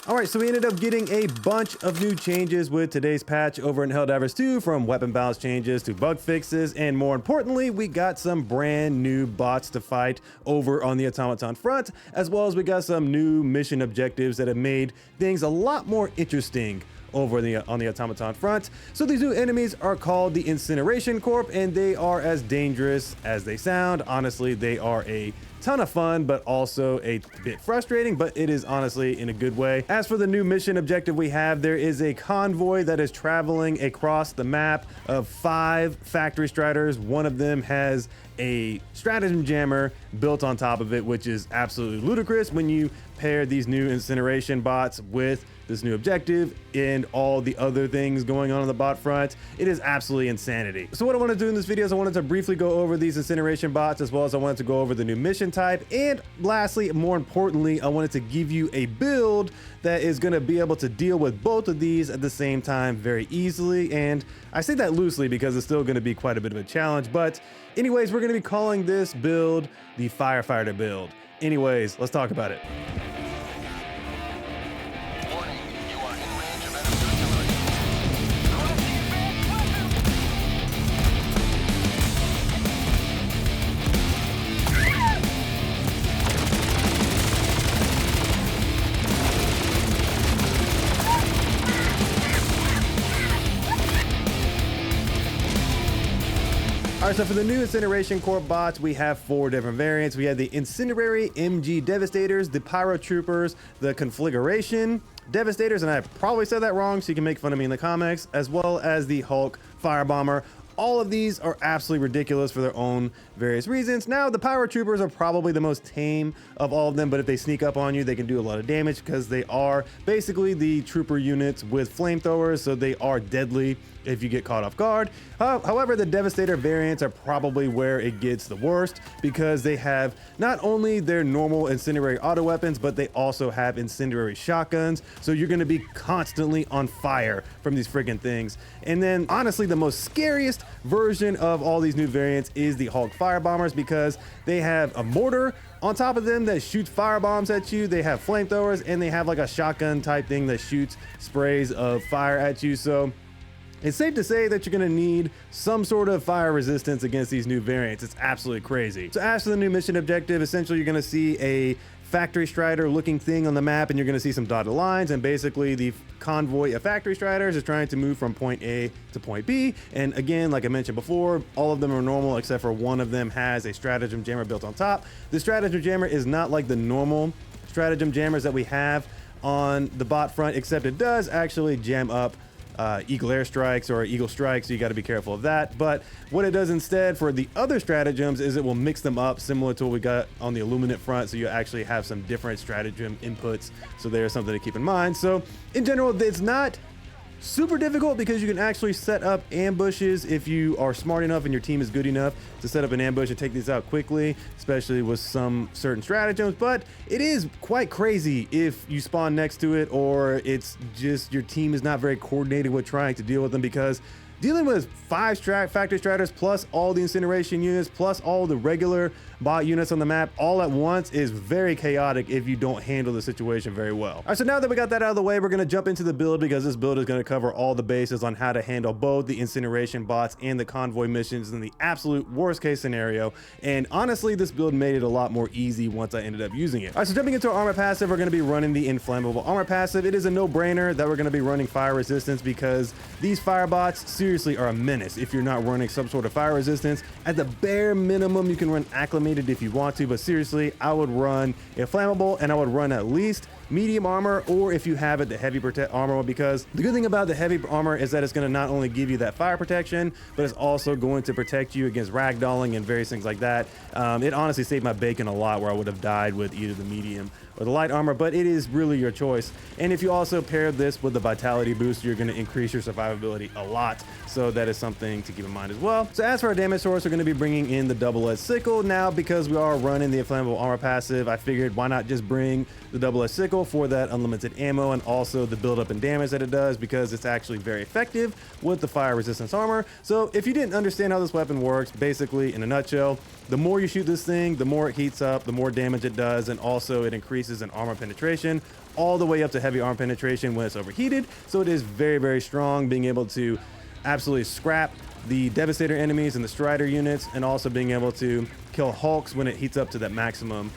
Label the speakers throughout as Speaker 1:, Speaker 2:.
Speaker 1: Alright, so we ended up getting a bunch of new changes with today's patch over in Helldivers 2, from weapon balance changes to bug fixes, and more importantly, we got some brand new bots to fight over on the Automaton front, as well as we got some new mission objectives that have made things a lot more interesting over on the Automaton front. So these new enemies are called the Incineration Corp, and they are as dangerous as they sound. Honestly, they are a ton of fun, but also a bit frustrating, but it is honestly in a good way. As for the new mission objective we have, there is a convoy that is traveling across the map of 5 factory striders. One of them has a stratagem jammer built on top of it, which is absolutely ludicrous when you pair these new incineration bots with this new objective and all the other things going on the bot front. It is absolutely insanity. So what I want to do in this video is I wanted to briefly go over these incineration bots, as well as I wanted to go over the new mission type, and lastly, more importantly, I wanted to give you a build that is going to be able to deal with both of these at the same time very easily. And I say that loosely because it's still going to be quite a bit of a challenge, but anyways, we're going to be calling this build the Firefighter build. Anyways, let's talk about it. Alright, so for the new Incineration Corp bots, we have 4 different variants. We have the Incinerary MG Devastators, the Pyro Troopers, the Conflagration Devastators, and I probably said that wrong, so you can make fun of me in the comments, as well as the Hulk Firebomber. All of these are absolutely ridiculous for their own various reasons. Now, the Pyro Troopers are probably the most tame of all of them, but if they sneak up on you, they can do a lot of damage because they are basically the trooper units with flamethrowers, so they are deadly if you get caught off guard. However, the Devastator variants are probably where it gets the worst, because they have not only their normal incendiary auto weapons, but they also have incendiary shotguns, so you're going to be constantly on fire from these freaking things. And then honestly, the most scariest version of all these new variants is the Hulk Firebombers, because they have a mortar on top of them that shoots fire bombs at you. They have flamethrowers, and they have like a shotgun type thing that shoots sprays of fire at you. So it's safe to say that you're going to need some sort of fire resistance against these new variants. It's absolutely crazy. So as for the new mission objective, essentially you're going to see a factory strider looking thing on the map, and you're going to see some dotted lines, and basically the convoy of factory striders is trying to move from point A to point B. And again, like I mentioned before, all of them are normal except for one of them has a stratagem jammer built on top. The stratagem jammer is not like the normal stratagem jammers that we have on the bot front, except it does actually jam up Eagle airstrikes or Eagle strikes, so you got to be careful of that. But what it does instead for the other stratagems is it will mix them up, similar to what we got on the Illuminate front, so you actually have some different stratagem inputs. So there's something to keep in mind. So in general, it's not super difficult because you can actually set up ambushes if you are smart enough and your team is good enough to set up an ambush and take these out quickly, especially with some certain stratagems. But it is quite crazy if you spawn next to it, or it's just your team is not very coordinated with trying to deal with them, because dealing with 5 factory striders plus all the incineration units plus all the regular bot units on the map all at once is very chaotic if you don't handle the situation very well. All right, so now that we got that out of the way, we're going to jump into the build, because this build is going to cover all the bases on how to handle both the incineration bots and the convoy missions in the absolute worst case scenario. And honestly, this build made it a lot more easy once I ended up using it. All right, so jumping into our armor passive, we're going to be running the Inflammable armor passive. It is a no-brainer that we're going to be running fire resistance, because these fire bots seriously are a menace if you're not running some sort of fire resistance. At the bare minimum, you can run Acclimated if you want to, but seriously, I would run Inflammable, and I would run at least medium armor, or if you have it, the heavy armor, because the good thing about the heavy armor is that it's going to not only give you that fire protection, but it's also going to protect you against ragdolling and various things like that. It honestly saved my bacon a lot, where I would have died with either the medium or the light armor, but it is really your choice. And if you also pair this with the vitality boost, you're going to increase your survivability a lot, so that is something to keep in mind as well. So as for our damage source, we're going to be bringing in the double-edged sickle. Now, because we are running the Inflammable armor passive, I figured why not just bring the double-edged sickle potential for that unlimited ammo and also the buildup and damage that it does, because it's actually very effective with the fire resistance armor. So if you didn't understand how this weapon works, basically in a nutshell, the more you shoot this thing, the more it heats up, the more damage it does, and also it increases in armor penetration all the way up to heavy armor penetration when it's overheated. So it is very, very strong, being able to absolutely scrap the Devastator enemies and the Strider units, and also being able to kill Hulks when it heats up to that maximum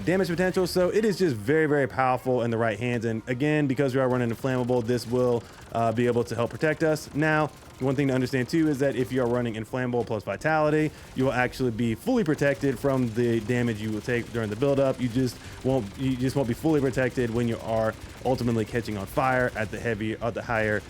Speaker 1: damage potential. So it is just very, very powerful in the right hands. And again, because we are running Inflammable, this will be able to help protect us. Now, one thing to understand too is that if you are running Inflammable plus Vitality, you will actually be fully protected from the damage you will take during the buildup. You just won't be fully protected when you are ultimately catching on fire at the higher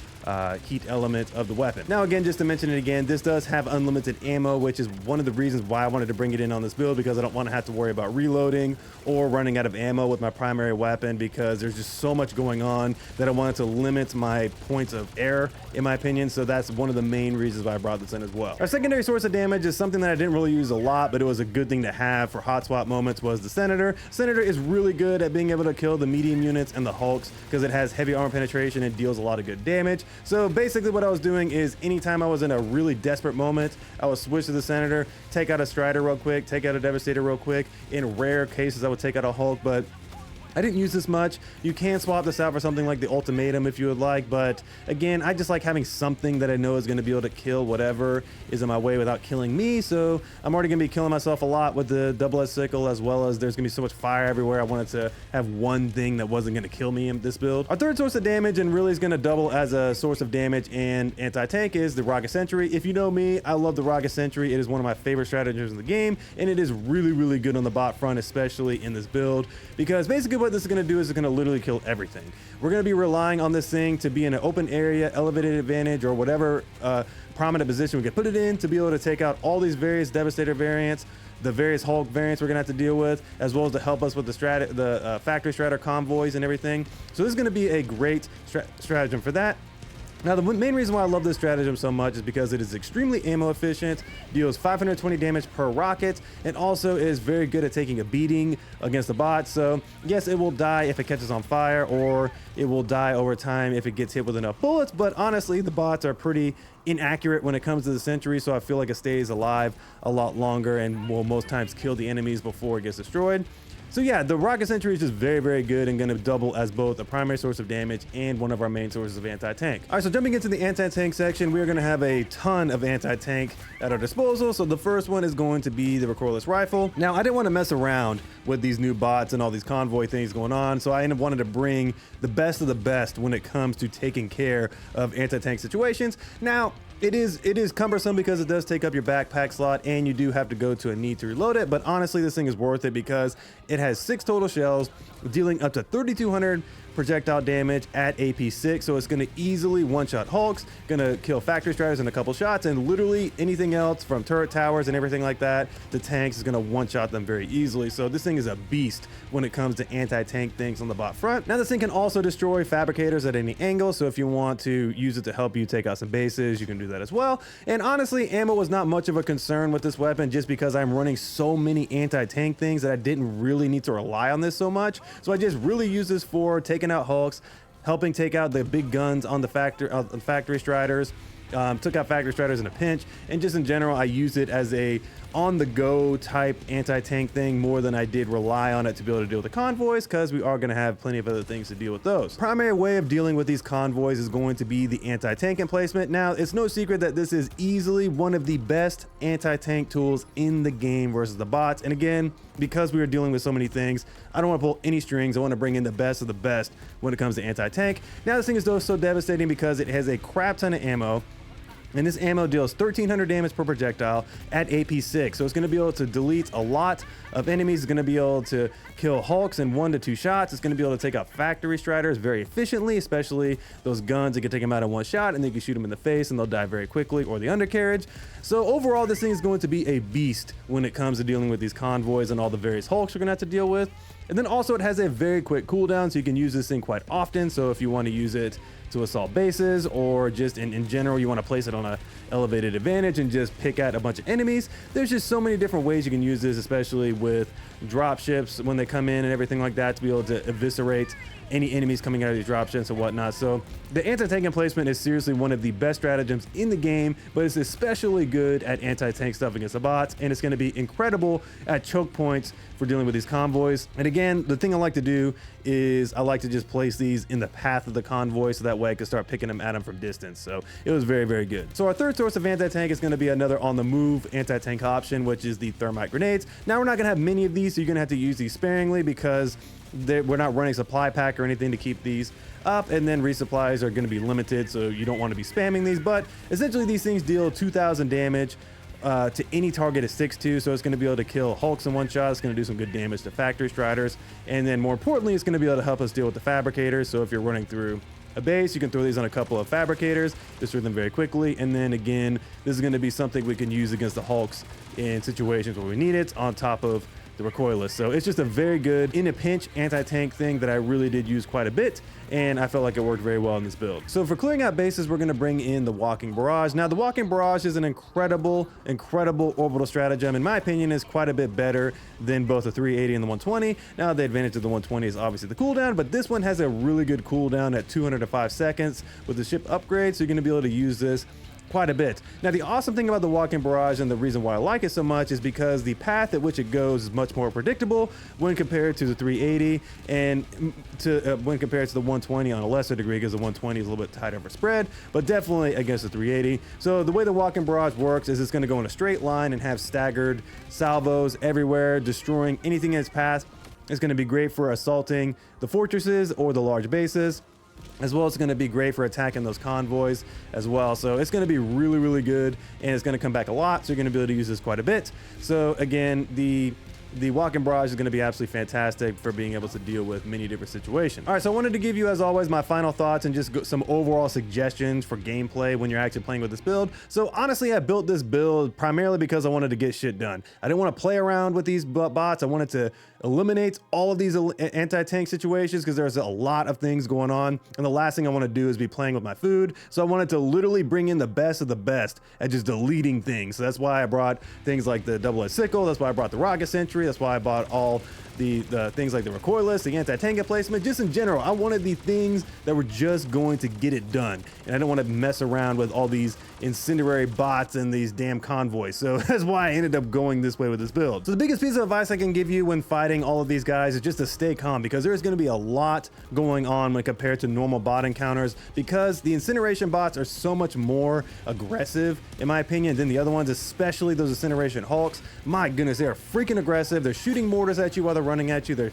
Speaker 1: heat element of the weapon. Now again, just to mention it again, this does have unlimited ammo, which is one of the reasons why I wanted to bring it in on this build, because I don't want to have to worry about reloading or running out of ammo with my primary weapon, because there's just so much going on that I wanted to limit my points of error, in my opinion. So that's one of the main reasons why I brought this in as well. Our secondary source of damage is something that I didn't really use a lot, but it was a good thing to have for hot swap moments, was the Senator. Senator is really good at being able to kill the medium units and the Hulks, because it has heavy armor penetration and deals a lot of good damage. So basically what I was doing is, anytime I was in a really desperate moment, I would switch to the Senator, take out a Strider real quick, take out a Devastator real quick. In rare cases, I would take out a Hulk, but I didn't use this much. You can swap this out for something like the Ultimatum if you would like, but again, I just like having something that I know is going to be able to kill whatever is in my way without killing me. So I'm already going to be killing myself a lot with the double-edged sickle, as well as there's going to be so much fire everywhere. I wanted to have one thing that wasn't going to kill me in this build. Our third source of damage, and really is going to double as a source of damage and anti-tank, is the Rocket Sentry. If you know me, I love the Rocket Sentry. It is one of my favorite stratagems in the game, and it is really, really good on the bot front, especially in this build, because basically what this is going to do is it's going to literally kill everything. We're going to be relying on this thing to be in an open area, elevated advantage, or whatever prominent position we can put it in, to be able to take out all these various Devastator variants, the various Hulk variants we're going to have to deal with, as well as to help us with the Factory Strider convoys and everything. So this is going to be a great stratagem for that. Now, the main reason why I love this stratagem so much is because it is extremely ammo efficient, deals 520 damage per rocket, and also is very good at taking a beating against the bot. So yes, it will die if it catches on fire, or it will die over time if it gets hit with enough bullets, but honestly, the bots are pretty inaccurate when it comes to the Sentry, so I feel like it stays alive a lot longer and will most times kill the enemies before it gets destroyed. So yeah, the Rocket Sentry is just very, very good and going to double as both a primary source of damage and one of our main sources of anti-tank. All right, so jumping into the anti-tank section, we are going to have a ton of anti-tank at our disposal. So the first one is going to be the Recoilless rifle. Now, I didn't want to mess around with these new bots and all these convoy things going on, so I ended up wanting to bring the best of the best when it comes to taking care of anti-tank situations. Now, it is cumbersome because it does take up your backpack slot, and you do have to go to a need to reload it, but honestly, this thing is worth it because it has 6 total shells, dealing up to 3,200 projectile damage at AP6, so it's going to easily one-shot Hulks, going to kill Factory Striders in a couple shots, and literally anything else from turret towers and everything like that, the tanks is going to one-shot them very easily. So this thing is a beast when it comes to anti-tank things on the bot front. Now, this thing can also destroy fabricators at any angle, so if you want to use it to help you take out some bases, you can do that as well. And honestly, ammo was not much of a concern with this weapon, just because I'm running so many anti-tank things that I didn't really need to rely on this so much. So I just really use this for taking out Hulks, helping take out the big guns on the Factory Striders. Took out Factory Striders in a pinch, and just in general, I use it as a on-the-go type anti-tank thing more than I did rely on it to be able to deal with the convoys, because we are going to have plenty of other things to deal with those. Primary way of dealing with these convoys is going to be the anti-tank emplacement. Now, it's no secret that this is easily one of the best anti-tank tools in the game versus the bots, and again, because we are dealing with so many things, I don't want to pull any strings. I want to bring in the best of the best when it comes to anti-tank. Now, this thing is so devastating because it has a crap ton of ammo, and this ammo deals 1,300 damage per projectile at AP6. So it's going to be able to delete a lot of enemies. It's going to be able to kill Hulks in 1 to 2 shots. It's going to be able to take out Factory Striders very efficiently, especially those guns that can take them out in 1 shot, and then you can shoot them in the face and they'll die very quickly, or the undercarriage. So overall, this thing is going to be a beast when it comes to dealing with these convoys and all the various Hulks you're going to have to deal with. And then also it has a very quick cooldown, so you can use this thing quite often. So if you want to use it to assault bases, or just in general you want to place it on a elevated advantage and just pick at a bunch of enemies, there's just so many different ways you can use this, especially with drop ships when they come in and everything like that, to be able to eviscerate any enemies coming out of these dropships and whatnot. So the anti-tank emplacement is seriously one of the best stratagems in the game, but it's especially good at anti-tank stuff against the bots, and it's going to be incredible at choke points for dealing with these convoys. And again, the thing I like to do is I like to just place these in the path of the convoy, so that way I can start picking them at them from distance. So it was very, very good. So our third source of anti-tank is going to be another on the move anti-tank option, which is the thermite grenades. Now we're not going to have many of these, so you're going to have to use these sparingly because we're not running supply pack or anything to keep these up, and then resupplies are going to be limited, so you don't want to be spamming these. But essentially these things deal 2,000 damage to any target at 6-2, so it's going to be able to kill hulks in one shot. It's going to do some good damage to factory striders, and then more importantly, it's going to be able to help us deal with the fabricators. So if you're running through a base, you can throw these on a couple of fabricators, destroy them very quickly, and then again, this is going to be something we can use against the hulks in situations where we need it, on top of the Recoilless. So it's just a very good in a pinch anti-tank thing that I really did use quite a bit, and I felt like it worked very well in this build. So for clearing out bases, we're going to bring in the Walking Barrage. Now the Walking Barrage is an incredible orbital stratagem. In my opinion, is quite a bit better than both the 380 and the 120. Now the advantage of the 120 is obviously the cooldown, but this one has a really good cooldown at 200 to 5 seconds with the ship upgrade, so you're going to be able to use this quite a bit. Now the awesome thing about the Walking Barrage, and the reason why I like it so much, is because the path at which it goes is much more predictable when compared to the 380, and when compared to the 120 on a lesser degree, because the 120 is a little bit tighter for spread, but definitely against the 380. So the way the Walking Barrage works is it's going to go in a straight line and have staggered salvos everywhere, destroying anything in its path. It's going to be great for assaulting the fortresses or the large bases, as well as it's going to be great for attacking those convoys as well. So it's going to be really, really good, and it's going to come back a lot, so you're going to be able to use this quite a bit. So again, the Walking Barrage is going to be absolutely fantastic for being able to deal with many different situations. All right, so I wanted to give you, as always, my final thoughts and just some overall suggestions for gameplay when you're actually playing with this build. So honestly, I built this build primarily because I wanted to get shit done. I didn't want to play around with these bots. I wanted to eliminate all of these anti-tank situations because there's a lot of things going on, and the last thing I want to do is be playing with my food. So I wanted to literally bring in the best of the best at just deleting things. So that's why I brought things like the double-edged sickle. That's why I brought the rocket sentry. That's why I bought all the things like the Recoilless, the anti-tank emplacement. Just in general, I wanted the things that were just going to get it done, and I don't want to mess around with all these incendiary bots and these damn convoys. So that's why I ended up going this way with this build. So the biggest piece of advice I can give you when fighting all of these guys is just to stay calm, because there's going to be a lot going on when compared to normal bot encounters, because the incineration bots are so much more aggressive, in my opinion, than the other ones, especially those incineration hulks. My goodness, they are freaking aggressive. They're shooting mortars at you while they're running at you. They're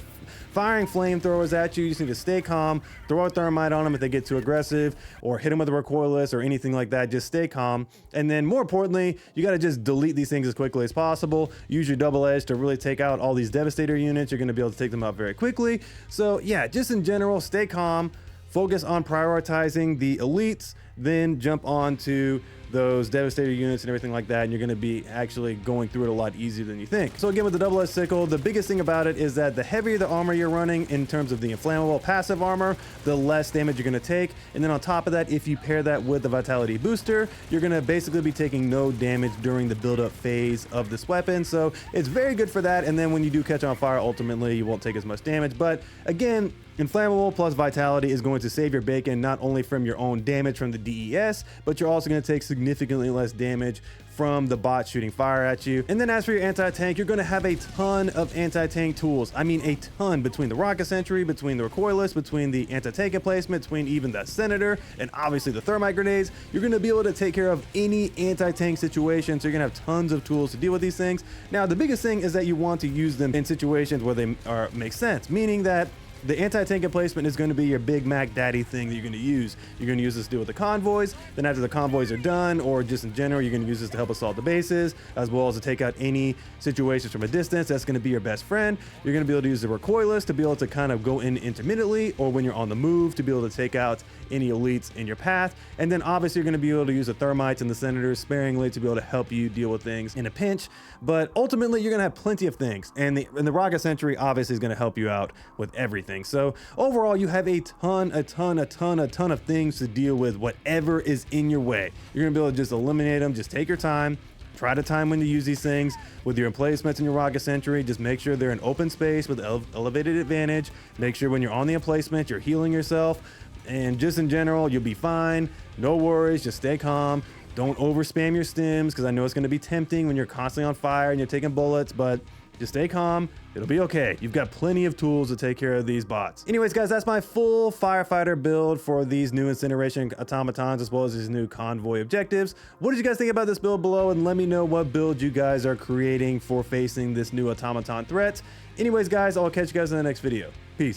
Speaker 1: firing flamethrowers at you. You just need to stay calm, throw a thermite on them if they get too aggressive, or hit them with a Recoilless or anything like that. Just stay calm. And then more importantly, you got to just delete these things as quickly as possible. Use your double edge to really take out all these Devastator units. You're going to be able to take them out very quickly. So yeah, just in general, stay calm, focus on prioritizing the elites, then jump on to those Devastator units and everything like that, and you're going to be actually going through it a lot easier than you think. So again, with the double-edged sickle, the biggest thing about it is that the heavier the armor you're running in terms of the inflammable passive armor, the less damage you're going to take. And then on top of that, if you pair that with the vitality booster, you're going to basically be taking no damage during the build-up phase of this weapon. So it's very good for that. And then when you do catch on fire, ultimately you won't take as much damage. But again, inflammable plus vitality is going to save your bacon, not only from your own damage from the DES, but you're also going to take significantly less damage from the bot shooting fire at you. And then as for your anti-tank, you're going to have a ton of anti-tank tools. I mean, a ton, between the rocket sentry, between the Recoilless, between the anti-tank emplacement, between even the senator, and obviously the thermite grenades. You're going to be able to take care of any anti-tank situation, so you're going to have tons of tools to deal with these things. Now, the biggest thing is that you want to use them in situations where they make sense, meaning that the anti-tank emplacement is going to be your Big Mac daddy thing that you're going to use. You're going to use this to deal with the convoys. Then after the convoys are done, or just in general, you're going to use this to help assault the bases, as well as to take out any situations from a distance. That's going to be your best friend. You're going to be able to use the Recoilless to be able to kind of go in intermittently, or when you're on the move, to be able to take out any elites in your path. And then obviously you're going to be able to use the thermites and the senators sparingly to be able to help you deal with things in a pinch. But ultimately, you're going to have plenty of things. And the rocket sentry obviously is going to help you out with everything. So overall, you have a ton of things to deal with, whatever is in your way. You're going to be able to just eliminate them. Just take your time, Try to time when you use these things with your emplacements and your rocket sentry. Just make sure they're in open space with elevated advantage. Make sure when you're on the emplacement, you're healing yourself. And just in general, you'll be fine. No worries, just stay calm. Don't over spam your stims, because I know it's going to be tempting when you're constantly on fire and you're taking bullets, but just stay calm. It'll be okay. You've got plenty of tools to take care of these bots. Anyways, guys, that's my full firefighter build for these new incineration automatons, as well as these new convoy objectives. What did you guys think about this build below? And let me know what build you guys are creating for facing this new automaton threat. Anyways, guys, I'll catch you guys in the next video. Peace.